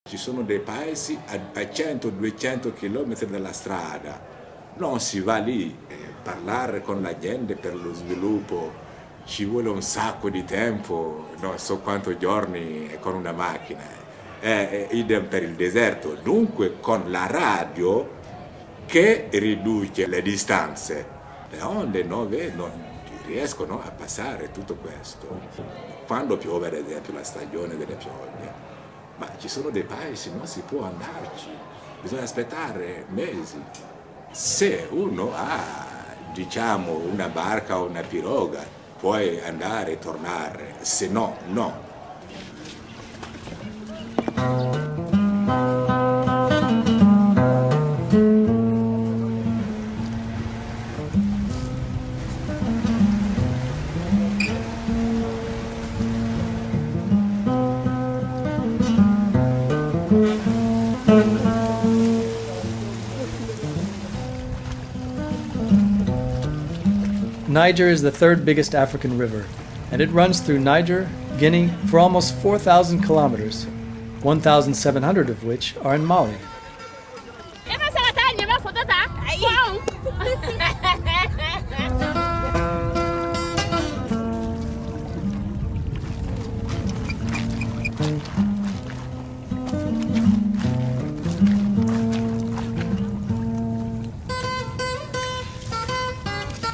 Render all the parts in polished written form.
Ci sono dei paesi a 100-200 km dalla strada, non si va lì, parlare con la gente per lo sviluppo ci vuole un sacco di tempo, non so quanti giorni con una macchina, idem per il deserto. Dunque con la radio che riduce le distanze, le onde non riescono a passare tutto questo. Quando piove, ad esempio, la stagione delle piogge, ma ci sono dei paesi, non si può andarci, bisogna aspettare mesi. Se uno ha, diciamo, una barca o una piroga, puoi andare e tornare, se no, no. Niger is the third biggest African river, and it runs through Niger, Guinea, for almost 4,000 kilometers, 1,700 of which are in Mali.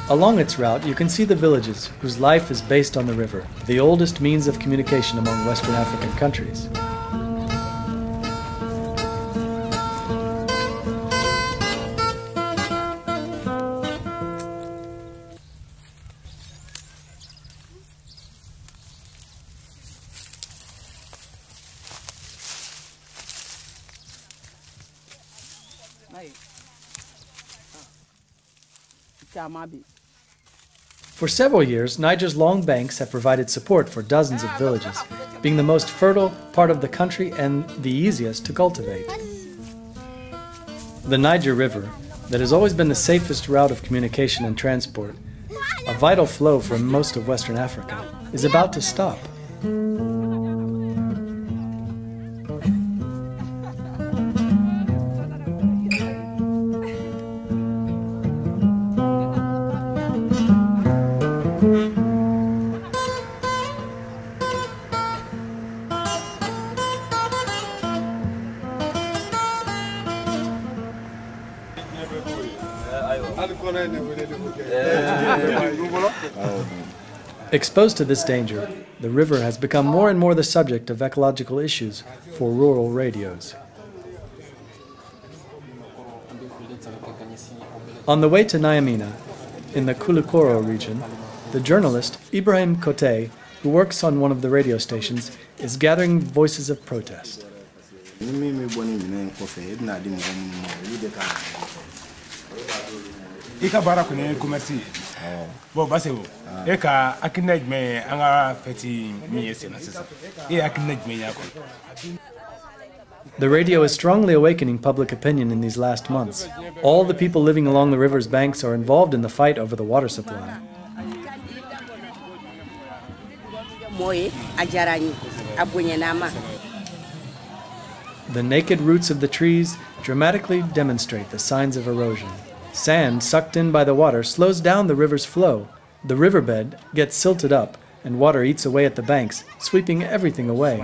Along its route, you can see the villages whose life is based on the river, the oldest means of communication among Western African countries. For several years, Niger's long banks have provided support for dozens of villages, being the most fertile part of the country and the easiest to cultivate. The Niger River, that has always been the safest route of communication and transport, a vital flow for most of Western Africa, is about to stop. Exposed to this danger, the river has become more and more the subject of ecological issues for rural radios. On the way to Nyamina, in the Kulukoro region, the journalist Ibrahim Kote, who works on one of the radio stations, is gathering voices of protest. Ika bara kune kumersi. Bo baseo. Eka akinej me anga feti miyese na sisa. Akinej me yako. The radio is strongly awakening public opinion in these last months. All the people living along the river's banks are involved in the fight over the water supply. The naked roots of the trees dramatically demonstrate the signs of erosion. Sand sucked in by the water slows down the river's flow. The riverbed gets silted up, and water eats away at the banks, sweeping everything away.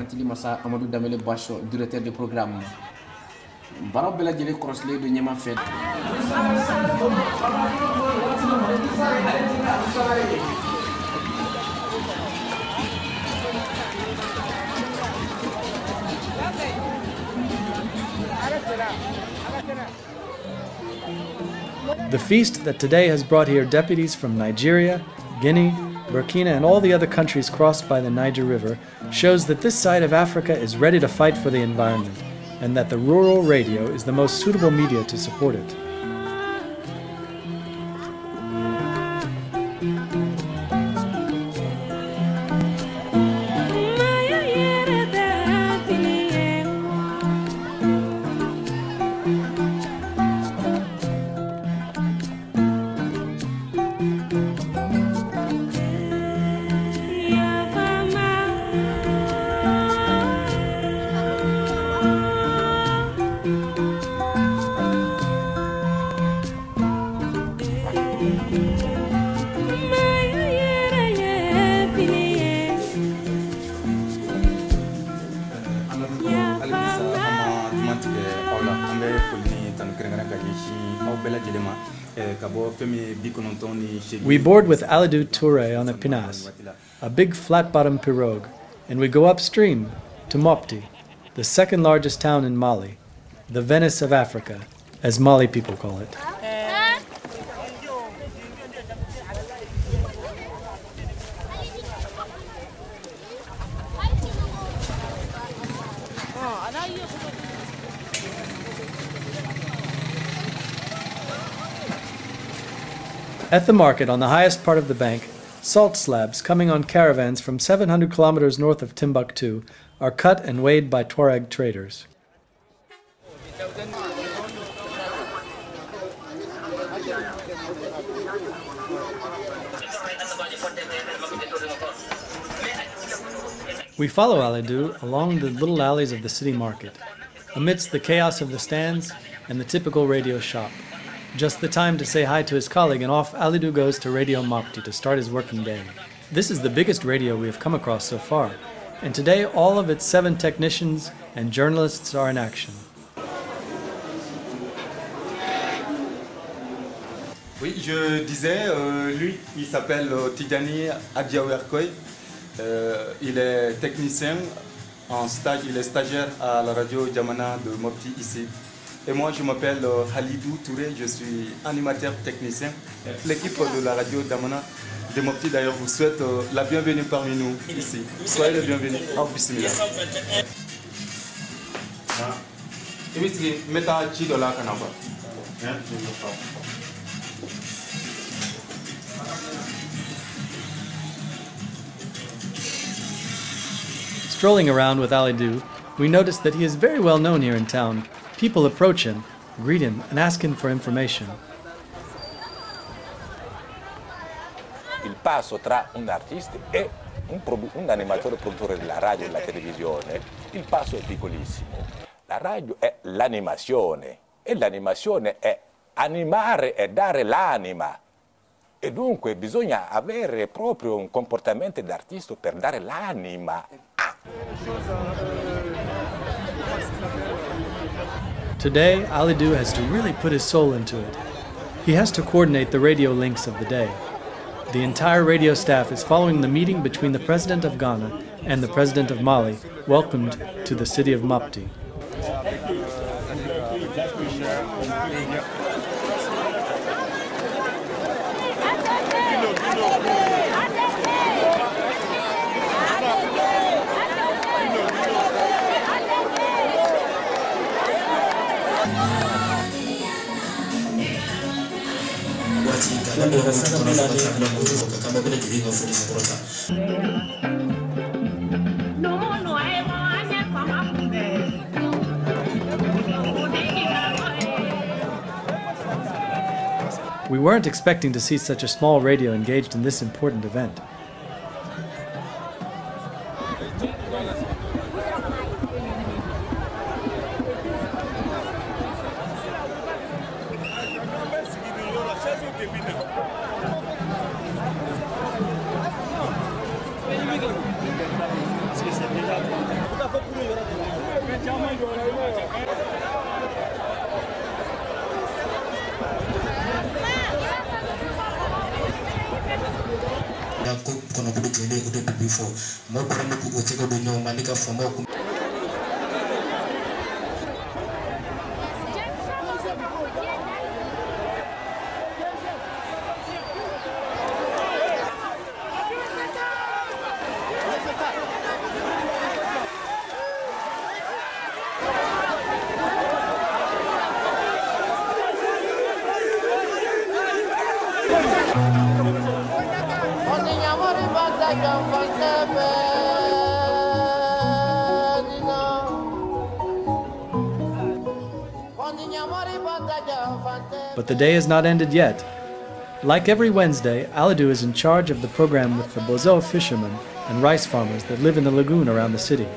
The feast that today has brought here deputies from Nigeria, Guinea, Burkina, and all the other countries crossed by the Niger River shows that this side of Africa is ready to fight for the environment, and that the rural radio is the most suitable media to support it. We board with Alidou Touré on a pinnace, a big flat-bottomed pirogue, and we go upstream to Mopti, the second largest town in Mali, the Venice of Africa, as Mali people call it. At the market, on the highest part of the bank, salt slabs coming on caravans from 700 kilometers north of Timbuktu are cut and weighed by Tuareg traders. We follow Alidou along the little alleys of the city market, amidst the chaos of the stands and the typical radio shop. Just the time to say hi to his colleague, and off Alidou goes to Radio Mopti to start his working day. This is the biggest radio we have come across so far, and today all of its 7 technicians and journalists are in action. Oui, je disais, lui, il s'appelle Tidjani Adjaouerkoy. Il est technicien en stage, il est stagiaire à la radio Djamana de Mopti ici. Et moi, je m'appelle Halidou Touré, je suis animateur technicien. L'équipe de la radio Djamana de Mopti, d'ailleurs, vous souhaite la bienvenue parmi nous ici. Soyez les bienvenus. Au bismillah. Strolling around with Alidou, we notice that he is very well known here in town. People approach him, greet him, and ask him for information. Il passo tra un artista e un animatore produttore della radio e della televisione, il passo è piccolissimo. La radio è l'animazione e l'animazione è animare e dare l'anima. E dunque bisogna avere proprio un comportamento d'artista per dare l'anima. Today, Alidou has to really put his soul into it. He has to coordinate the radio links of the day. The entire radio staff is following the meeting between the President of Ghana and the President of Mali, welcomed to the city of Mopti. We weren't expecting to see such a small radio engaged in this important event. But the day is not ended yet. Like every Wednesday, Alidou is in charge of the program with the Bozo fishermen and rice farmers that live in the lagoon around the city.